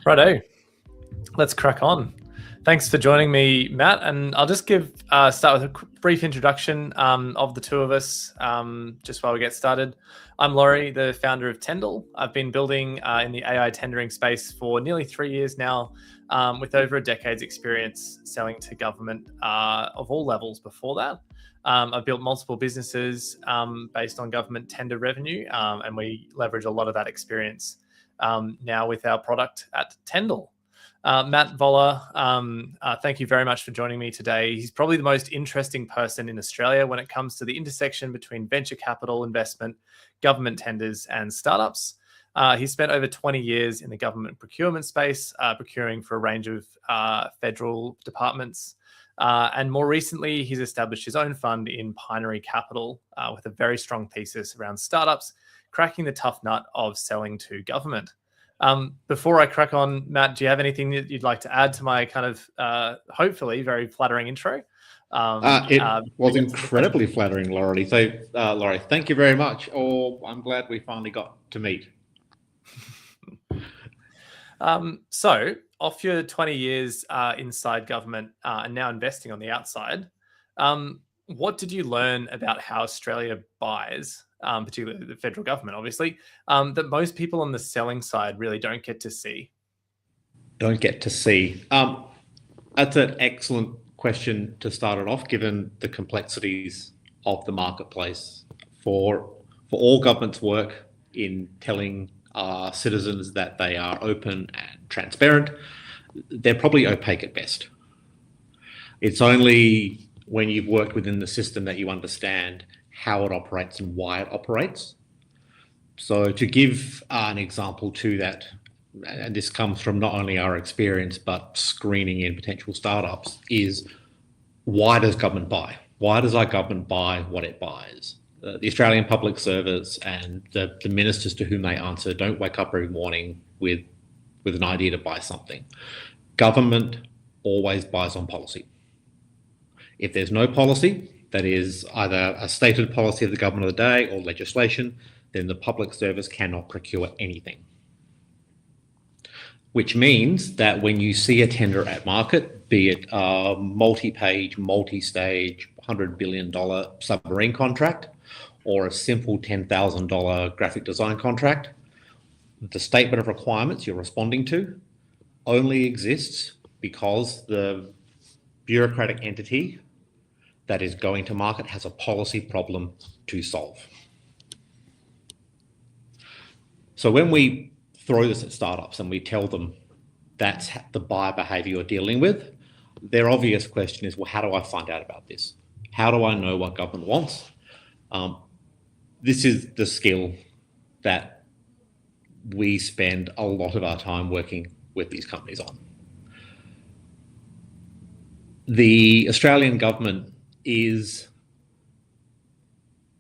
Righto, let's crack on. Thanks for joining me, Matt. And I'll just start with a brief introduction of the two of us just while we get started. I'm Laurie, the founder of Tendl. I've been building in the AI tendering space for nearly 3 years now, with over a decade's experience selling to government of all levels before that. I've built multiple businesses based on government tender revenue, and we leverage a lot of that experience now with our product at Tendl. Matt Voller, thank you very much for joining me today. He's probably the most interesting person in Australia when it comes to the intersection between venture capital investment, government tenders, and startups. He's spent over 20 years in the government procurement space, procuring for a range of federal departments. And more recently, he's established his own fund in Pinery Capital with a very strong thesis around startups, cracking the tough nut of selling to government. Before I crack on, Matt, do you have anything that you'd like to add to my kind of, hopefully, very flattering intro? It was incredibly flattering, Laurie. So, Laurie, thank you very much. I'm glad we finally got to meet. So, off your 20 years inside government and now investing on the outside, what did you learn about how Australia buys, particularly the federal government, obviously, that most people on the selling side really don't get to see? Don't get to see. That's an excellent question to start it off, given the complexities of the marketplace. For all governments work in telling citizens that they are open and transparent, they're probably opaque at best. It's only when you've worked within the system that you understand how it operates and why it operates. So to give an example to that, and this comes from not only our experience, but screening in potential startups, is why does government buy? Why does our government buy what it buys? The Australian public service and the ministers to whom they answer don't wake up every morning with an idea to buy something. Government always buys on policy. If there's no policy, that is either a stated policy of the government of the day or legislation, then the public service cannot procure anything. Which means that when you see a tender at market, be it a multi-page, multi-stage, $100 billion submarine contract, or a simple $10,000 graphic design contract, the statement of requirements you're responding to only exists because the bureaucratic entity that is going to market has a policy problem to solve. So when we throw this at startups and we tell them that's the buyer behavior you're dealing with, their obvious question is, well, how do I find out about this? How do I know what government wants? This is the skill that we spend a lot of our time working with these companies on. The Australian government is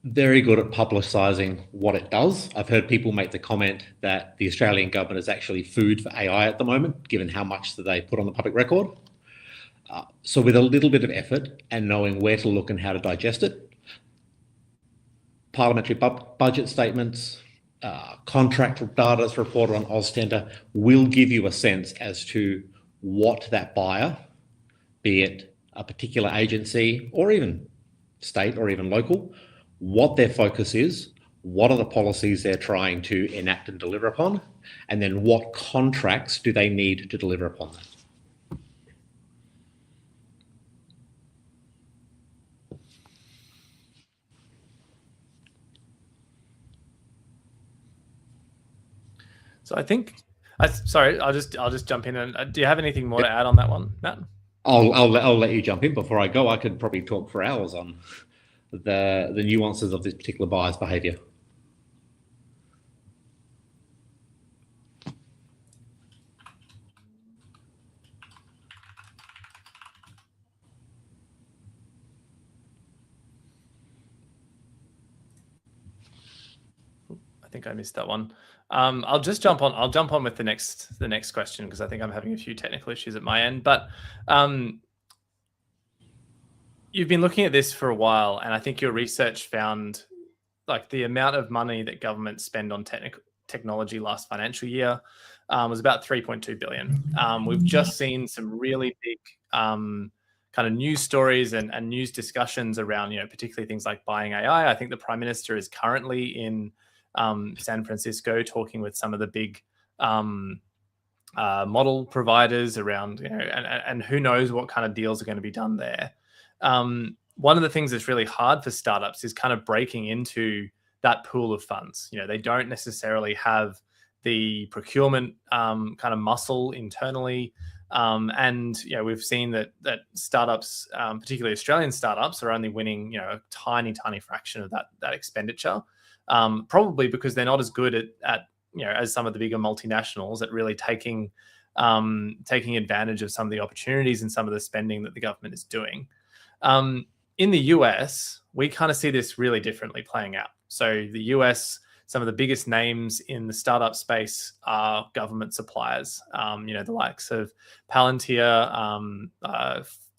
very good at publicising what it does. I've heard people make the comment that the Australian government is actually food for AI at the moment, given how much that they put on the public record. So with a little bit of effort and knowing where to look and how to digest it, parliamentary budget statements, contract data that's reported on AusTender will give you a sense as to what that buyer, be it a particular agency or even state or even local, what their focus is, what are the policies they're trying to enact and deliver upon, and then what contracts do they need to deliver upon that. So I think, sorry, I'll just jump in. And do you have anything more to add on that one, Matt? I'll let you jump in. Before I go, I could probably talk for hours on the nuances of this particular buyer's behaviour. I think I missed that one. I'll jump on with the next question because I think I'm having a few technical issues at my end. But you've been looking at this for a while, and I think your research found like the amount of money that governments spend on technology last financial year was about 3.2 billion. We've just seen some really big kind of news stories and news discussions around, particularly things like buying AI. I think the Prime Minister is currently in San Francisco talking with some of the big model providers around, and who knows what kind of deals are going to be done there. One of the things that's really hard for startups is kind of breaking into that pool of funds. They don't necessarily have the procurement kind of muscle internally. And we've seen that startups, particularly Australian startups, are only winning a tiny fraction of that expenditure, probably because they're not as good at as some of the bigger multinationals at really taking advantage of some of the opportunities and some of the spending that the government is doing. In the US, we kind of see this really differently playing out. So the US, some of the biggest names in the startup space are government suppliers. The likes of Palantir,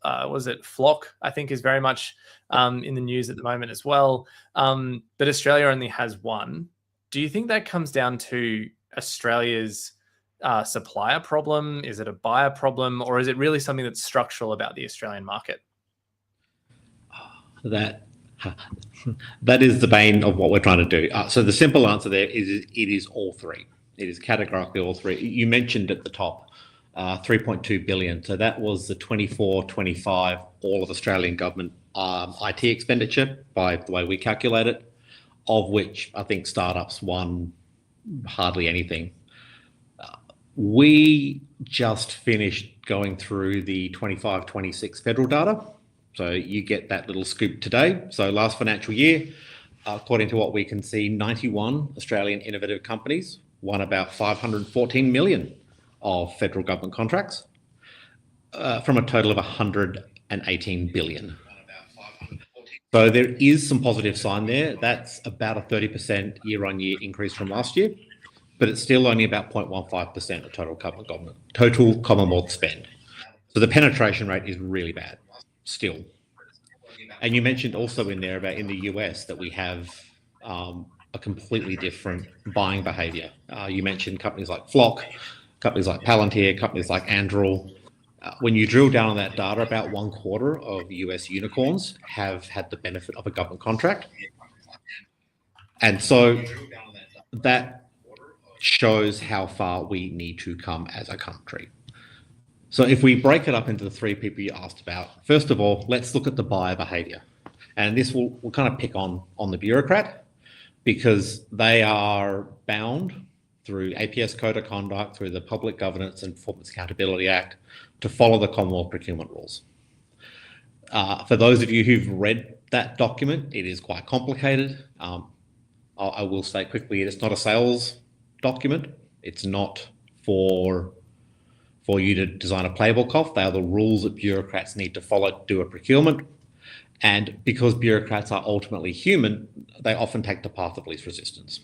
was it Flock, I think, is very much in the news at the moment as well. But Australia only has one. Do you think that comes down to Australia's supplier problem? Is it a buyer problem? Or is it really something that's structural about the Australian market? That is the bane of what we're trying to do. So the simple answer there is it is all three. It is categorically all three. You mentioned at the top 3.2 billion. So that was the 24-25 all of Australian government IT expenditure by the way we calculate it, of which I think startups won hardly anything. We just finished going through the 25-26 federal data. So you get that little scoop today. So last financial year, according to what we can see, 91 Australian innovative companies won about 514 million of federal government contracts from a total of 118 billion. So there is some positive sign there. That's about a 30% year-on-year increase from last year, but it's still only about 0.15% of total Commonwealth spend. So the penetration rate is really bad still. And you mentioned also in there about in the US that we have a completely different buying behavior. You mentioned companies like Flock, companies like Palantir, companies like Anduril. When you drill down on that data, about 1/4 of US unicorns have had the benefit of a government contract. And so that shows how far we need to come as a country. So if we break it up into the three people you asked about, first of all, let's look at the buyer behavior. And this will kind of pick on the bureaucrat because they are bound through APS Code of Conduct, through the Public Governance and Performance Accountability Act to follow the Commonwealth procurement rules. For those of you who've read that document, it is quite complicated. I will say quickly, it's not a sales document. It's not for you to design a playbook off. They are the rules that bureaucrats need to follow to do a procurement. And because bureaucrats are ultimately human, they often take the path of least resistance.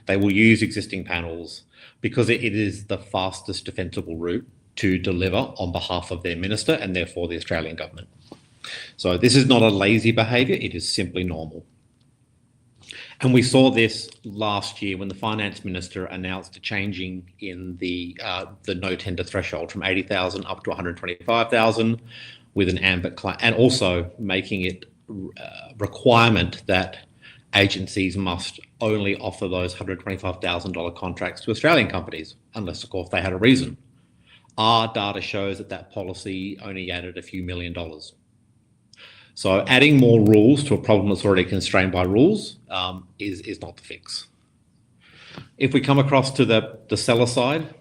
They will use existing panels because it is the fastest defensible route to deliver on behalf of their minister and therefore the Australian government. So this is not a lazy behaviour, it is simply normal. And we saw this last year when the finance minister announced a changing in the no tender threshold from 80,000 up to 125,000 with an ambit claim, and also making it requirement that agencies must only offer those $125,000 contracts to Australian companies, unless of course they had a reason. Our data shows that policy only added a few $1 million. So adding more rules to a problem that's already constrained by rules is not the fix. If we come across to the seller side,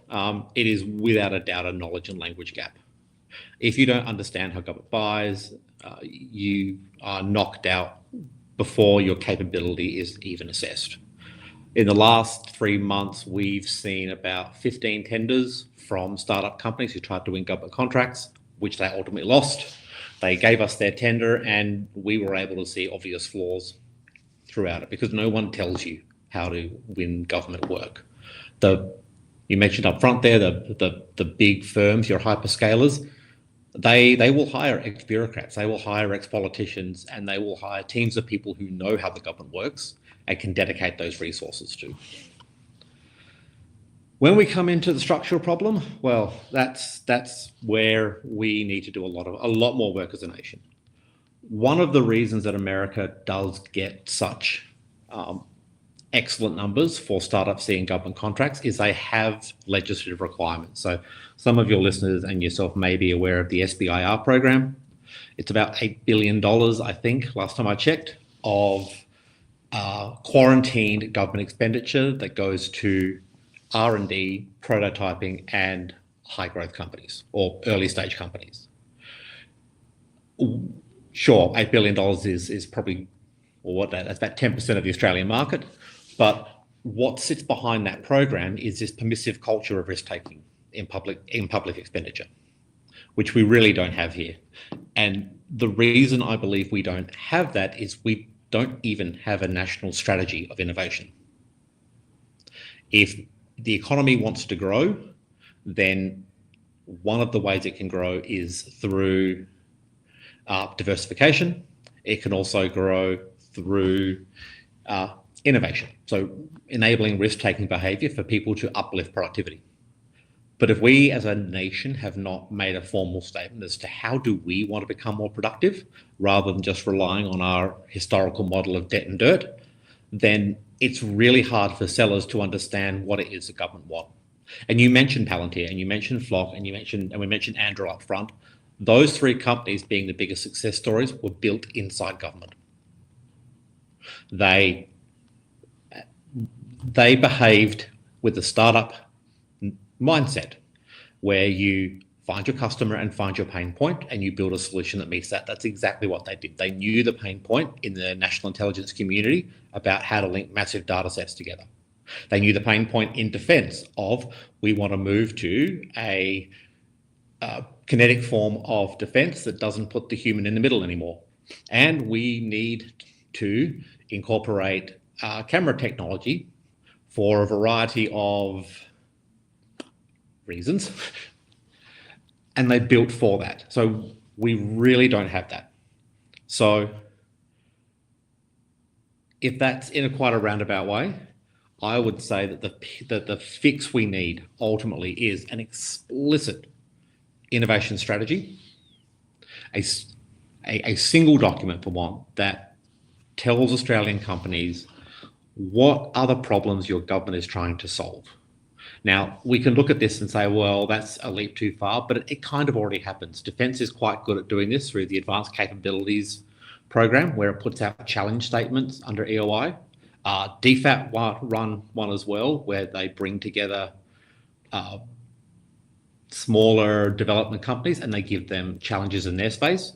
it is without a doubt a knowledge and language gap. If you don't understand how government buys, you are knocked out before your capability is even assessed. In the last 3 months, we've seen about 15 tenders from startup companies who tried to win government contracts, which they ultimately lost. They gave us their tender and we were able to see obvious flaws throughout it because no one tells you how to win government work. You mentioned up front there, the big firms, your hyperscalers, they will hire ex-bureaucrats, they will hire ex-politicians, and they will hire teams of people who know how the government works and can dedicate those resources to. When we come into the structural problem, well, that's where we need to do a lot more work as a nation. One of the reasons that America does get such excellent numbers for startups seeing government contracts is they have legislative requirements. So some of your listeners and yourself may be aware of the SBIR program. It's about $8 billion, I think, last time I checked, of quarantined government expenditure that goes to R&D, prototyping, and high growth companies or early stage companies. Sure, $8 billion is probably, that's about 10% of the Australian market. But what sits behind that program is this permissive culture of risk taking in public expenditure, which we really don't have here. And the reason I believe we don't have that is we don't even have a national strategy of innovation. If the economy wants to grow, then one of the ways it can grow is through diversification. It can also grow through innovation, so enabling risk-taking behaviour for people to uplift productivity. But if we as a nation have not made a formal statement as to how do we want to become more productive, rather than just relying on our historical model of debt and dirt, then it's really hard for sellers to understand what it is the government want. And you mentioned Palantir, and you mentioned Flock, and we mentioned Anduril up front. Those three companies, being the biggest success stories, were built inside government. They behaved with a startup mindset where you find your customer and find your pain point and you build a solution that meets that. That's exactly what they did. They knew the pain point in the national intelligence community about how to link massive data sets together. They knew the pain point in defense of, we want to move to a kinetic form of defense that doesn't put the human in the middle anymore. And we need to incorporate camera technology for a variety of reasons, and they built for that. So we really don't have that. So if that's in quite a roundabout way, I would say that the fix we need ultimately is an explicit innovation strategy, a single document for one that tells Australian companies what are the problems your government is trying to solve. Now, we can look at this and say, well, that's a leap too far, but it kind of already happens. Defence is quite good at doing this through the Advanced Capabilities program, where it puts out challenge statements under EOI. DFAT run one as well, where they bring together smaller development companies and they give them challenges in their space.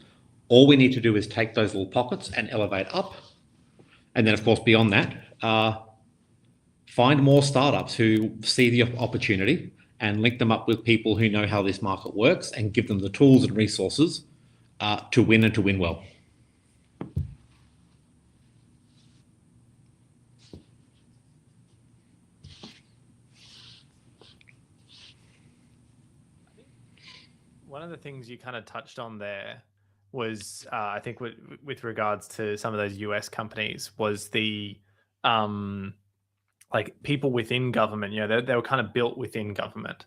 All we need to do is take those little pockets and elevate up. And then, of course, beyond that, find more startups who see the opportunity and link them up with people who know how this market works and give them the tools and resources to win and to win well. One of the things you kind of touched on there was, I think with regards to some of those US companies, was the like people within government. You know, they were kind of built within government,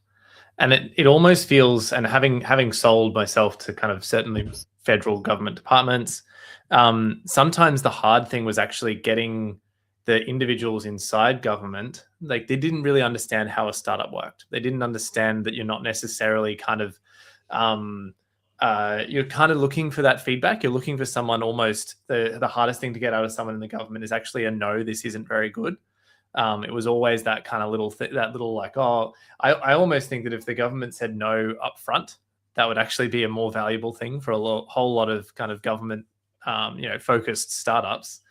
and it almost feels, and having sold myself to kind of certainly federal government departments, sometimes the hard thing was actually getting the individuals inside government. Like, they didn't really understand how a startup worked. They didn't understand that you're not necessarily kind of you're kind of looking for that feedback. You're looking for someone, almost the hardest thing to get out of someone in the government is actually a no, this isn't very good. It was always that kind of little like, oh, I almost think that if the government said no up front, that would actually be a more valuable thing for whole lot of kind of government focused startups.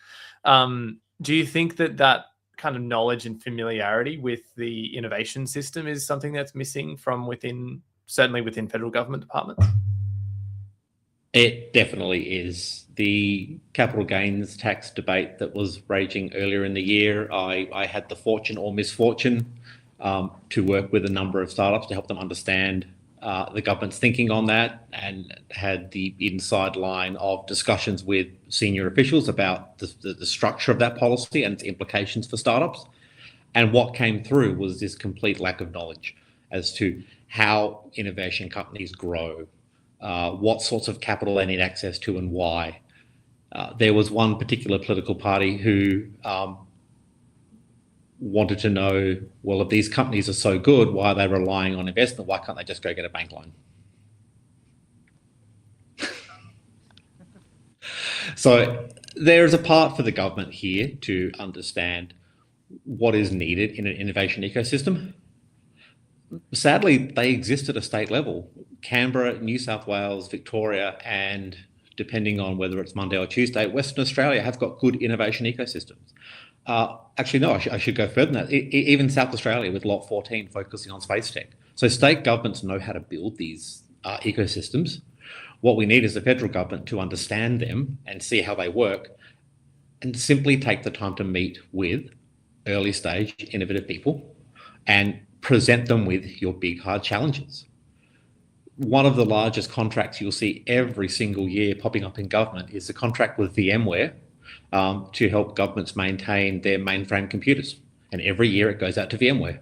Do you think that kind of knowledge and familiarity with the innovation system is something that's missing from certainly within federal government departments? It definitely is. The capital gains tax debate that was raging earlier in the year, I had the fortune or misfortune to work with a number of startups to help them understand the government's thinking on that, and had the inside line of discussions with senior officials about the structure of that policy and its implications for startups. And what came through was this complete lack of knowledge as to how innovation companies grow, what sorts of capital they need access to and why. There was one particular political party who wanted to know, well, if these companies are so good, why are they relying on investment? Why can't they just go get a bank loan? So there's a part for the government here to understand what is needed in an innovation ecosystem. Sadly, they exist at a state level. Canberra, New South Wales, Victoria, and depending on whether it's Monday or Tuesday, Western Australia have got good innovation ecosystems. Actually, no, I should go further than that. Even South Australia with Lot 14 focusing on space tech. So state governments know how to build these ecosystems. What we need is the federal government to understand them and see how they work and simply take the time to meet with early stage innovative people and present them with your big hard challenges. One of the largest contracts you'll see every single year popping up in government is the contract with VMware to help governments maintain their mainframe computers. And every year it goes out to VMware.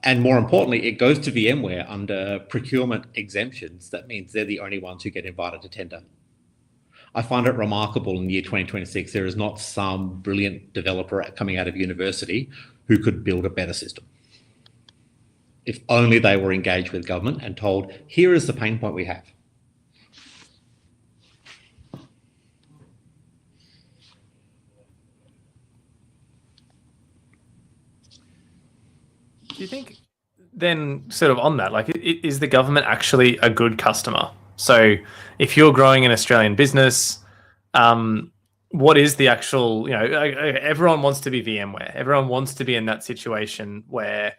And more importantly, it goes to VMware under procurement exemptions. That means they're the only ones who get invited to tender. I find it remarkable in the year 2026, there is not some brilliant developer coming out of university who could build a better system. If only they were engaged with government and told, here is the pain point we have. Do you think then, sort of on that, like, is the government actually a good customer? So if you're growing an Australian business, what is the actual, everyone wants to be VMware. Everyone wants to be in that situation where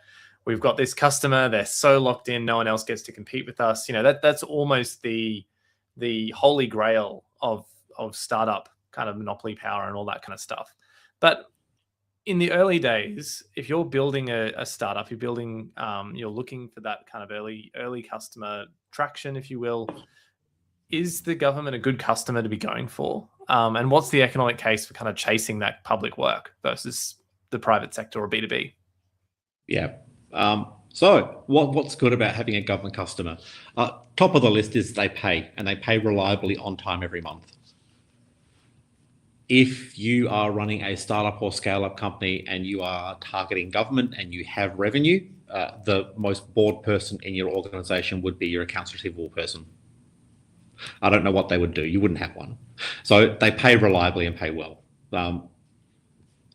we've got this customer, they're so locked in, no one else gets to compete with us. That's almost the holy grail of startup kind of monopoly power and all that kind of stuff. But in the early days, if you're building a startup, you're looking for that kind of early customer traction, if you will. Is the government a good customer to be going for? And what's the economic case for kind of chasing that public work versus the private sector or B2B? Yeah. So what's good about having a government customer? Top of the list is they pay, and they pay reliably on time every month. If you are running a startup or scale-up company and you are targeting government and you have revenue, the most bored person in your organization would be your accounts receivable person. I don't know what they would do. You wouldn't have one. So they pay reliably and pay well.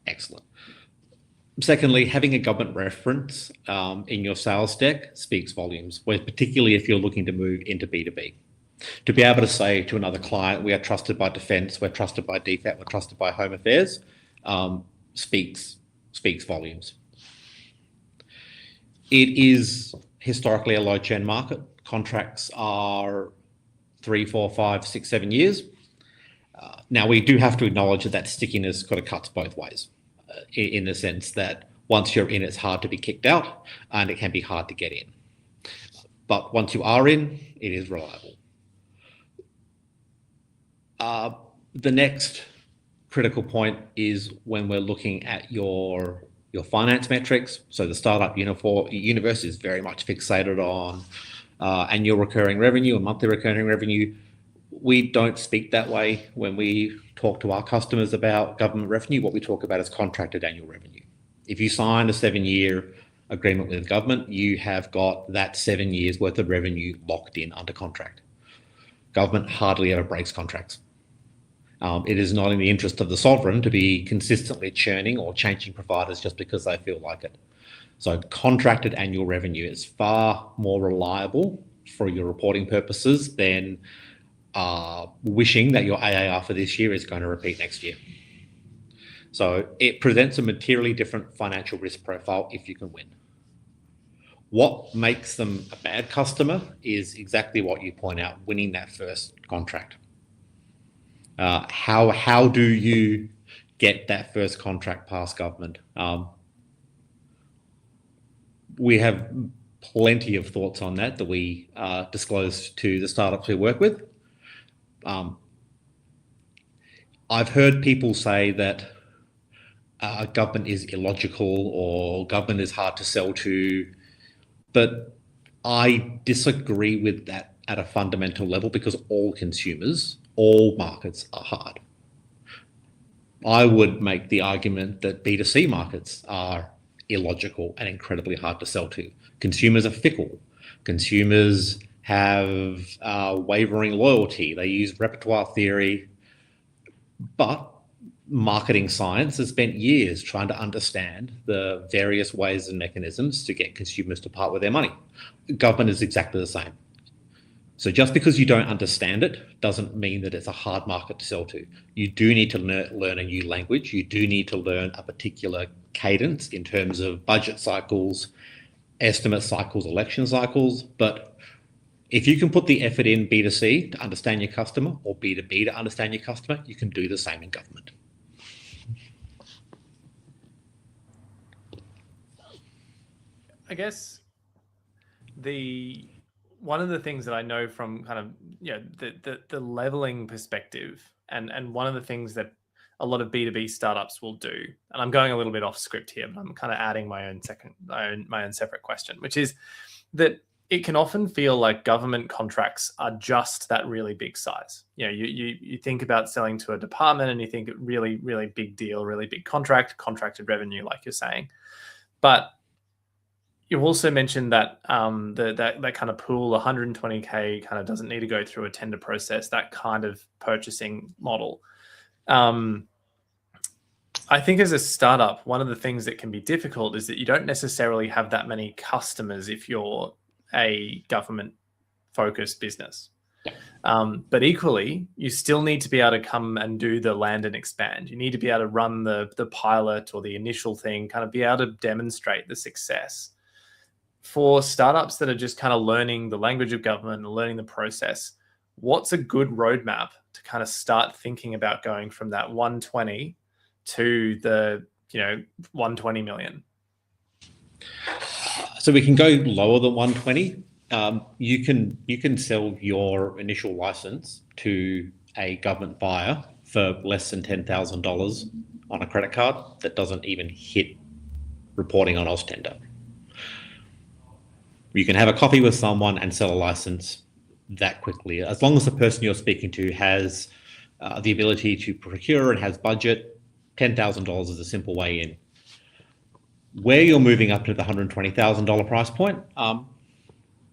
Excellent. Secondly, having a government reference in your sales deck speaks volumes, particularly if you're looking to move into B2B. To be able to say to another client, we are trusted by Defence, we're trusted by DFAT, we're trusted by Home Affairs, speaks volumes. It is historically a low churn market. Contracts are 3, 4, 5, 6, 7 years. Now, we do have to acknowledge that stickiness kind of cuts both ways, in the sense that once you're in, it's hard to be kicked out and it can be hard to get in. But once you are in, it is reliable. The next critical point is when we're looking at your finance metrics. So the startup universe is very much fixated on annual recurring revenue and monthly recurring revenue. We don't speak that way when we talk to our customers about government revenue. What we talk about is contracted annual revenue. If you sign a 7-year agreement with government, you have got that 7 years worth of revenue locked in under contract. Government hardly ever breaks contracts. It is not in the interest of the sovereign to be consistently churning or changing providers just because they feel like it. So contracted annual revenue is far more reliable for your reporting purposes than wishing that your AAR for this year is going to repeat next year. So it presents a materially different financial risk profile if you can win. What makes them a bad customer is exactly what you point out, winning that first contract. How do you get that first contract past government? We have plenty of thoughts on that we disclose to the startups we work with. I've heard people say that government is illogical or government is hard to sell to. But I disagree with that at a fundamental level because all consumers, all markets are hard. I would make the argument that B2C markets are illogical and incredibly hard to sell to. Consumers are fickle. Consumers have wavering loyalty. They use repertoire theory. But marketing science has spent years trying to understand the various ways and mechanisms to get consumers to part with their money. Government is exactly the same. So just because you don't understand it doesn't mean that it's a hard market to sell to. You do need to learn a new language. You do need to learn a particular cadence in terms of budget cycles, estimate cycles, election cycles. But if you can put the effort in B2C to understand your customer or B2B to understand your customer, you can do the same in government. I guess one of the things that I know from kind of the leveling perspective, and one of the things that a lot of B2B startups will do, and I'm going a little bit off script here, but I'm kind of adding my own separate question, which is that it can often feel like government contracts are just that really big size. You think about selling to a department and you think really, really big deal, really big contracted revenue, like you're saying. But you also mentioned that that kind of pool, 120K, kind of doesn't need to go through a tender process, that kind of purchasing model. I think as a startup, one of the things that can be difficult is that you don't necessarily have that many customers if you're a government-focused business. But equally, you still need to be able to come and do the land and expand. You need to be able to run the pilot or the initial thing, kind of be able to demonstrate the success. For startups that are just kind of learning the language of government and learning the process, what's a good roadmap to kind of start thinking about going from that 120 to the 120 million? So we can go lower than 120. You can sell your initial license to a government buyer for less than $10,000 on a credit card that doesn't even hit reporting on AusTender. You can have a coffee with someone and sell a license that quickly, as long as the person you're speaking to has the ability to procure and has budget. $10,000 is a simple way in. Where you're moving up to the $120,000 price point,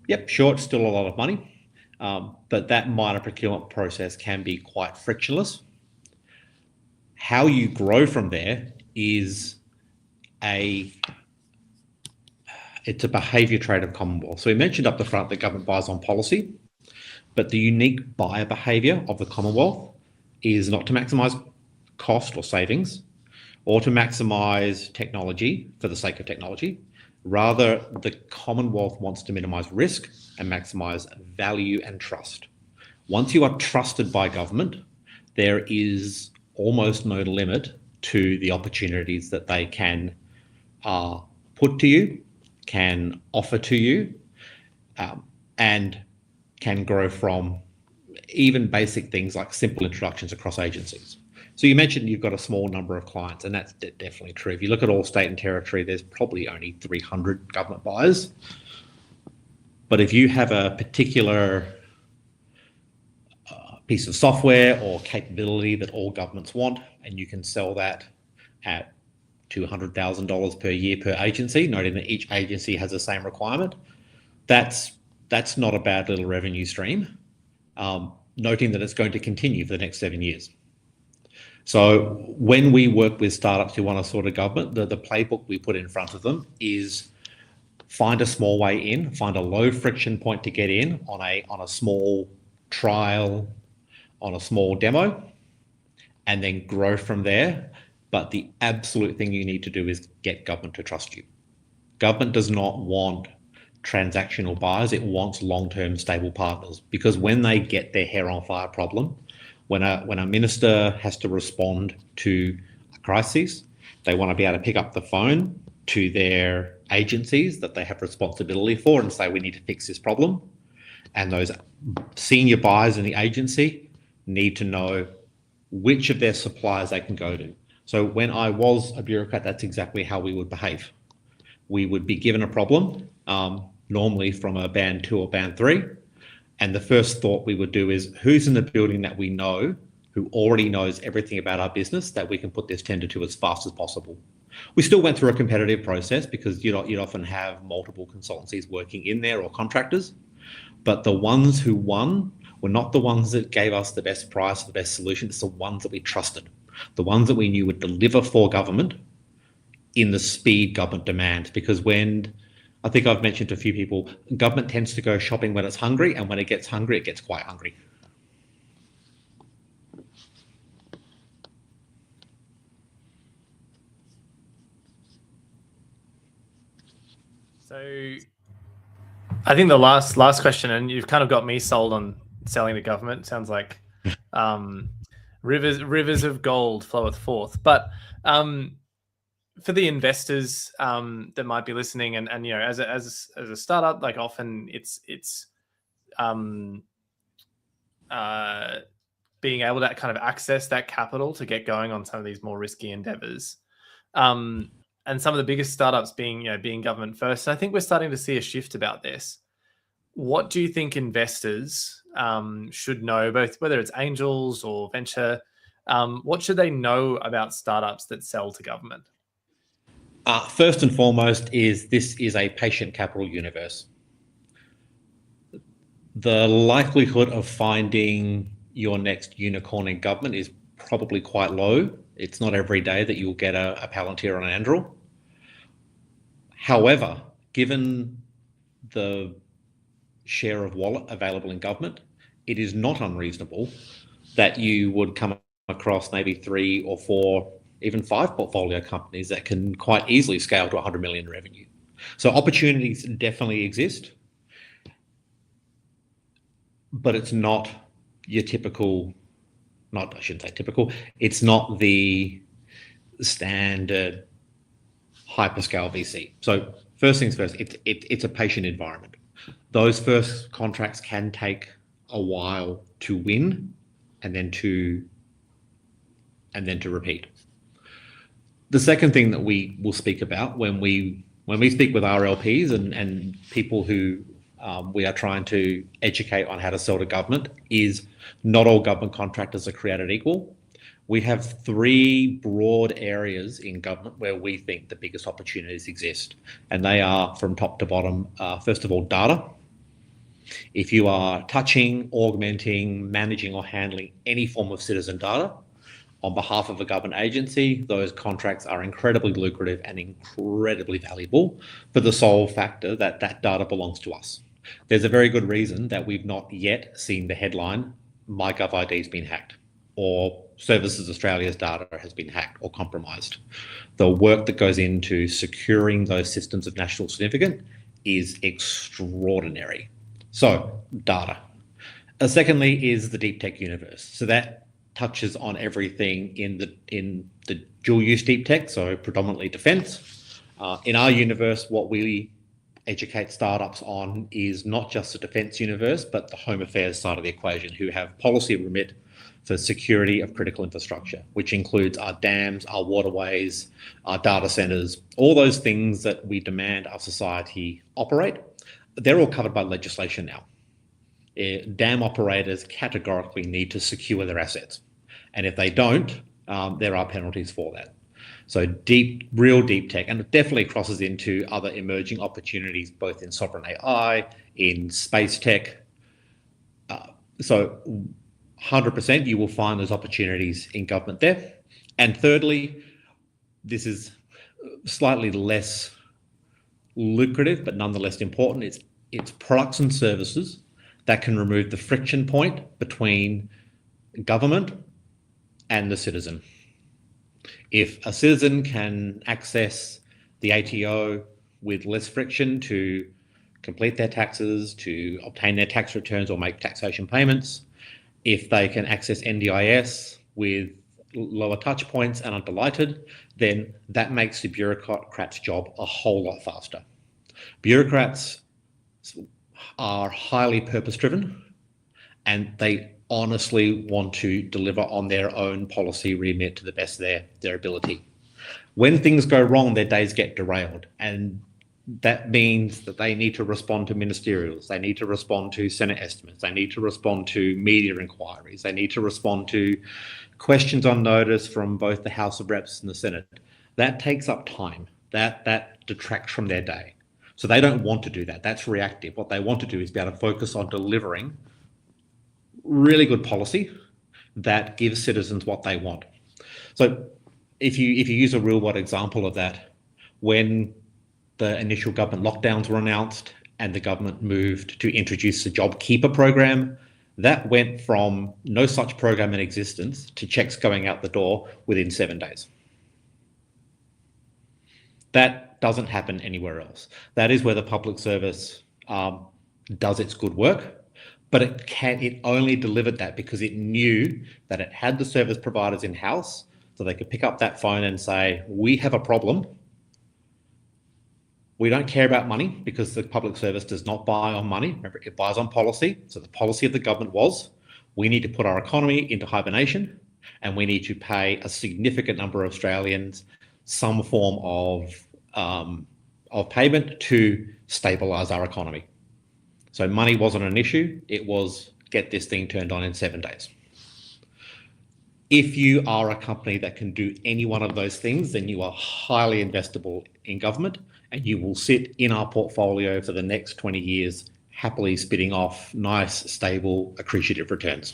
yep, sure, it's still a lot of money, but that minor procurement process can be quite frictionless. How you grow from there is it's a behaviour trait of Commonwealth. So we mentioned up the front that government buys on policy, but the unique buyer behaviour of the Commonwealth is not to maximise cost or savings or to maximise technology for the sake of technology. Rather, the Commonwealth wants to minimise risk and maximise value and trust. Once you are trusted by government, there is almost no limit to the opportunities that they can put to you, can offer to you, and can grow from even basic things like simple introductions across agencies. So you mentioned you've got a small number of clients, and that's definitely true. If you look at all state and territory, there's probably only 300 government buyers. But if you have a particular piece of software or capability that all governments want, and you can sell that at $200,000 per year per agency, noting that each agency has the same requirement, that's not a bad little revenue stream, noting that it's going to continue for the next 7 years. So when we work with startups who want to sort of government, the playbook we put in front of them is find a small way in, find a low friction point to get in on a small trial, on a small demo, and then grow from there. But the absolute thing you need to do is get government to trust you. Government does not want transactional buyers. It wants long-term stable partners, because when they get their hair on fire problem, when a minister has to respond to a crisis, they want to be able to pick up the phone to their agencies that they have responsibility for and say, we need to fix this problem. And those senior buyers in the agency need to know which of their suppliers they can go to. So when I was a bureaucrat, that's exactly how we would behave. We would be given a problem, normally from a band 2 or band 3, and the first thought we would do is, who's in the building that we know, who already knows everything about our business, that we can put this tender to as fast as possible. We still went through a competitive process because you'd often have multiple consultancies working in there or contractors, but the ones who won were not the ones that gave us the best price, the best solution. It's the ones that we trusted, the ones that we knew would deliver for government in the speed government demands. Because when, I think I've mentioned to a few people, government tends to go shopping when it's hungry, and when it gets hungry, it gets quite hungry. So I think the last question, and you've kind of got me sold on selling to government. Sounds like rivers of gold floweth forth. But for the investors that might be listening, and as a startup, like often it's being able to kind of access that capital to get going on some of these more risky endeavors. And some of the biggest startups being government first. And I think we're starting to see a shift about this. What do you think investors should know, both whether it's angels or venture? What should they know about startups that sell to government? First and foremost this is a patient capital universe. The likelihood of finding your next unicorn in government is probably quite low. It's not every day that you'll get a Palantir or an Anduril. However, given the share of wallet available in government, it is not unreasonable that you would come across maybe 3 or 4, even 5 portfolio companies that can quite easily scale to 100 million revenue. So opportunities definitely exist, but it's not your typical, I shouldn't say typical, it's not the standard hyperscale VC. So first things first, it's a patient environment. Those first contracts can take a while to win and then to repeat. The second thing that we will speak about when we speak with our LPs and people who we are trying to educate on how to sell to government is not all government contractors are created equal. We have 3 broad areas in government where we think the biggest opportunities exist, and they are from top to bottom. First of all, data. If you are touching, augmenting, managing or handling any form of citizen data on behalf of a government agency, those contracts are incredibly lucrative and incredibly valuable for the sole factor that that data belongs to us. There's a very good reason that we've not yet seen the headline, "My GovID's been hacked," or Services Australia's data has been hacked or compromised. The work that goes into securing those systems of national significance is extraordinary. So, data. Secondly is the deep tech universe. So that touches on everything in the dual use deep tech, so predominantly defence. In our universe, what we educate startups on is not just the defence universe, but the home affairs side of the equation, who have policy remit for security of critical infrastructure, which includes our dams, our waterways, our data centres, all those things that we demand our society operate. They're all covered by legislation now. Dam operators categorically need to secure their assets. And if they don't, there are penalties for that. So real deep tech, and it definitely crosses into other emerging opportunities, both in sovereign AI, in space tech. So 100% you will find those opportunities in government there. And thirdly, this is slightly less lucrative, but nonetheless important. It's products and services that can remove the friction point between government and the citizen. If a citizen can access the ATO with less friction to complete their taxes, to obtain their tax returns or make taxation payments, if they can access NDIS with lower touch points and are delighted, then that makes the bureaucrat's job a whole lot faster. Bureaucrats are highly purpose-driven, and they honestly want to deliver on their own policy remit to the best of their ability. When things go wrong, their days get derailed, and that means that they need to respond to ministerials, they need to respond to Senate estimates, they need to respond to media inquiries, they need to respond to questions on notice from both the House of Reps and the Senate. That takes up time. That detracts from their day. So they don't want to do that. That's reactive. What they want to do is be able to focus on delivering really good policy that gives citizens what they want. So if you use a real world example of that, when the initial government lockdowns were announced and the government moved to introduce the JobKeeper program, that went from no such program in existence to checks going out the door within 7 days. That doesn't happen anywhere else. That is where the public service does its good work, but it only delivered that because it knew that it had the service providers in-house, so they could pick up that phone and say, we have a problem. We don't care about money because the public service does not buy on money. Remember, it buys on policy. So the policy of the government was, we need to put our economy into hibernation and we need to pay a significant number of Australians some form of payment to stabilise our economy. So money wasn't an issue. It was get this thing turned on in 7 days. If you are a company that can do any one of those things, then you are highly investable in government and you will sit in our portfolio for the next 20 years, happily spitting off nice, stable, appreciative returns.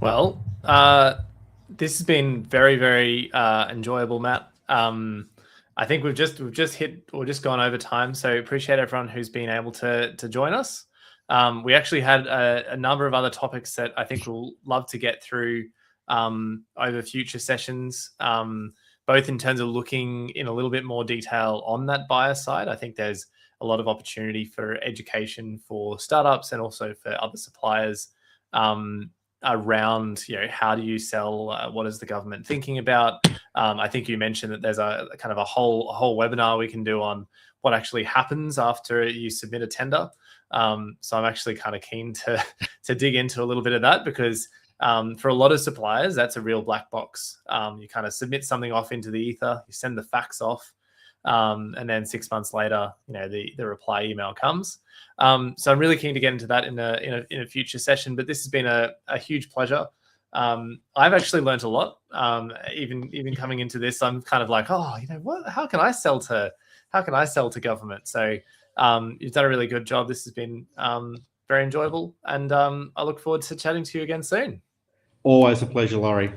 Well, this has been very, very enjoyable, Matt. I think we've just gone over time, so appreciate everyone who's been able to join us. We actually had a number of other topics that I think we'll love to get through over future sessions, both in terms of looking in a little bit more detail on that buyer side. I think there's a lot of opportunity for education for startups and also for other suppliers around, how do you sell? What is the government thinking about? I think you mentioned that there's a kind of a whole webinar we can do on what actually happens after you submit a tender. So I'm actually kind of keen to dig into a little bit of that because for a lot of suppliers, that's a real black box. You kind of submit something off into the ether, you send the fax off, and then 6 months later, the reply email comes. So I'm really keen to get into that in a future session. But this has been a huge pleasure. I've actually learned a lot. Even coming into this, I'm kind of like, what? How can I sell to government? So you've done a really good job. This has been very enjoyable, and I look forward to chatting to you again soon. Always a pleasure, Laurie.